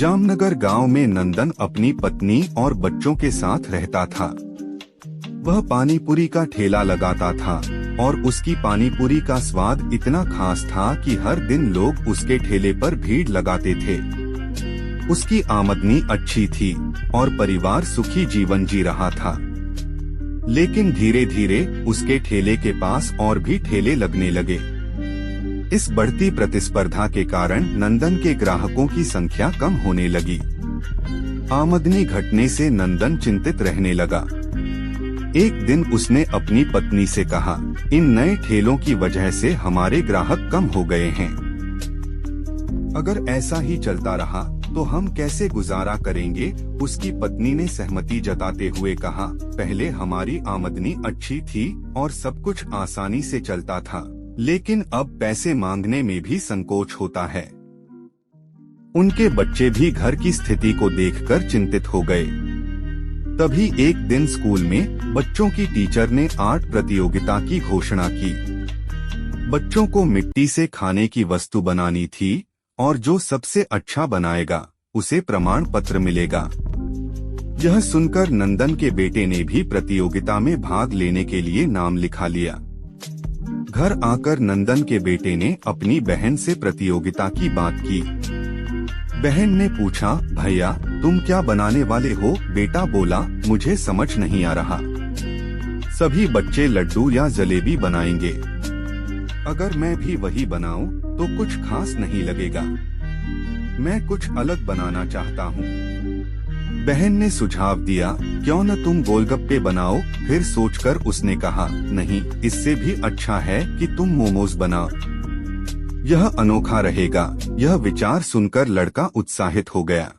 जामनगर गांव में नंदन अपनी पत्नी और बच्चों के साथ रहता था। वह पानी पूरी का ठेला लगाता था और उसकी पानी पूरी का स्वाद इतना खास था कि हर दिन लोग उसके ठेले पर भीड़ लगाते थे। उसकी आमदनी अच्छी थी और परिवार सुखी जीवन जी रहा था। लेकिन धीरे धीरे उसके ठेले के पास और भी ठेले लगने लगे। इस बढ़ती प्रतिस्पर्धा के कारण नंदन के ग्राहकों की संख्या कम होने लगी। आमदनी घटने से नंदन चिंतित रहने लगा। एक दिन उसने अपनी पत्नी से कहा, इन नए ठेलों की वजह से हमारे ग्राहक कम हो गए हैं। अगर ऐसा ही चलता रहा तो हम कैसे गुजारा करेंगे? उसकी पत्नी ने सहमति जताते हुए कहा, पहले हमारी आमदनी अच्छी थी और सब कुछ आसानी से चलता था, लेकिन अब पैसे मांगने में भी संकोच होता है। उनके बच्चे भी घर की स्थिति को देखकर चिंतित हो गए। तभी एक दिन स्कूल में बच्चों की टीचर ने आर्ट प्रतियोगिता की घोषणा की। बच्चों को मिट्टी से खाने की वस्तु बनानी थी और जो सबसे अच्छा बनाएगा उसे प्रमाण पत्र मिलेगा। यह सुनकर नंदन के बेटे ने भी प्रतियोगिता में भाग लेने के लिए नाम लिखा लिया। घर आकर नंदन के बेटे ने अपनी बहन से प्रतियोगिता की बात की। बहन ने पूछा, भैया तुम क्या बनाने वाले हो? बेटा बोला, मुझे समझ नहीं आ रहा। सभी बच्चे लड्डू या जलेबी बनाएंगे। अगर मैं भी वही बनाऊं तो कुछ खास नहीं लगेगा। मैं कुछ अलग बनाना चाहता हूँ। बहन ने सुझाव दिया, क्यों न तुम गोलगप्पे बनाओ? फिर सोचकर उसने कहा, नहीं, इससे भी अच्छा है कि तुम मोमोज बनाओ। यह अनोखा रहेगा। यह विचार सुनकर लड़का उत्साहित हो गया।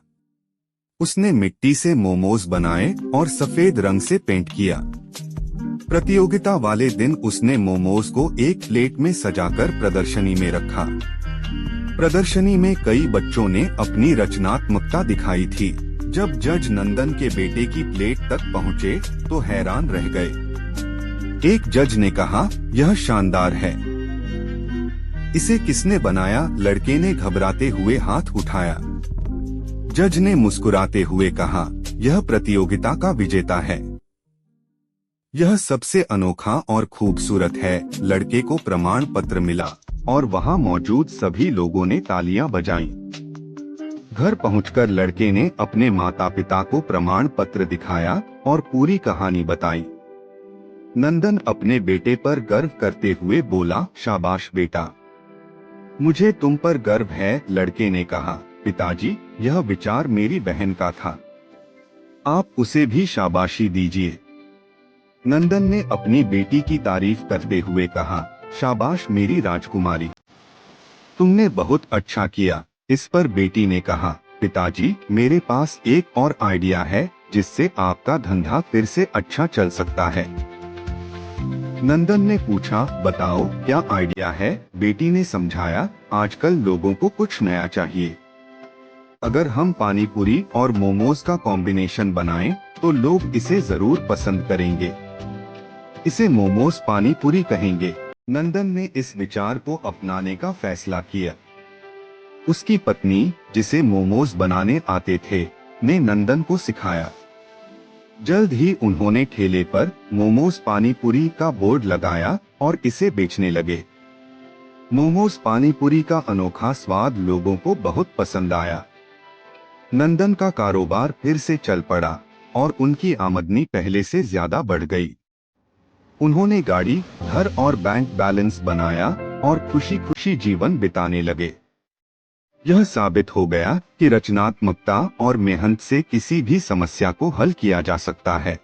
उसने मिट्टी से मोमोज बनाए और सफेद रंग से पेंट किया। प्रतियोगिता वाले दिन उसने मोमोज को एक प्लेट में सजाकर प्रदर्शनी में रखा। प्रदर्शनी में कई बच्चों ने अपनी रचनात्मकता दिखाई थी। जब जज नंदन के बेटे की प्लेट तक पहुँचे तो हैरान रह गए। एक जज ने कहा, यह शानदार है। इसे किसने बनाया? लड़के ने घबराते हुए हाथ उठाया। जज ने मुस्कुराते हुए कहा, यह प्रतियोगिता का विजेता है। यह सबसे अनोखा और खूबसूरत है। लड़के को प्रमाण पत्र मिला और वहां मौजूद सभी लोगों ने तालियां बजाईं। घर पहुंचकर लड़के ने अपने माता पिता को प्रमाण पत्र दिखाया और पूरी कहानी बताई। नंदन अपने बेटे पर गर्व करते हुए बोला, शाबाश बेटा, मुझे तुम पर गर्व है। लड़के ने कहा, पिताजी, यह विचार मेरी बहन का था, आप उसे भी शाबाशी दीजिए। नंदन ने अपनी बेटी की तारीफ करते हुए कहा, शाबाश मेरी राजकुमारी, तुमने बहुत अच्छा किया। इस पर बेटी ने कहा, पिताजी, मेरे पास एक और आइडिया है जिससे आपका धंधा फिर से अच्छा चल सकता है। नंदन ने पूछा, बताओ क्या आइडिया है? बेटी ने समझाया, आजकल लोगों को कुछ नया चाहिए। अगर हम पानी पूरी और मोमोज का कॉम्बिनेशन बनाएं तो लोग इसे जरूर पसंद करेंगे। इसे मोमोज पानी पूरी कहेंगे। नंदन ने इस विचार को अपनाने का फैसला किया। उसकी पत्नी, जिसे मोमोज बनाने आते थे, ने नंदन को सिखाया। जल्द ही उन्होंने ठेले पर मोमोज पानी पूरी का बोर्ड लगाया और इसे बेचने लगे। मोमोज पानी पूरी का अनोखा स्वाद लोगों को बहुत पसंद आया। नंदन का कारोबार फिर से चल पड़ा और उनकी आमदनी पहले से ज्यादा बढ़ गई। उन्होंने गाड़ी, घर और बैंक बैलेंस बनाया और खुशी खुशी जीवन बिताने लगे। यह साबित हो गया कि रचनात्मकता और मेहनत से किसी भी समस्या को हल किया जा सकता है।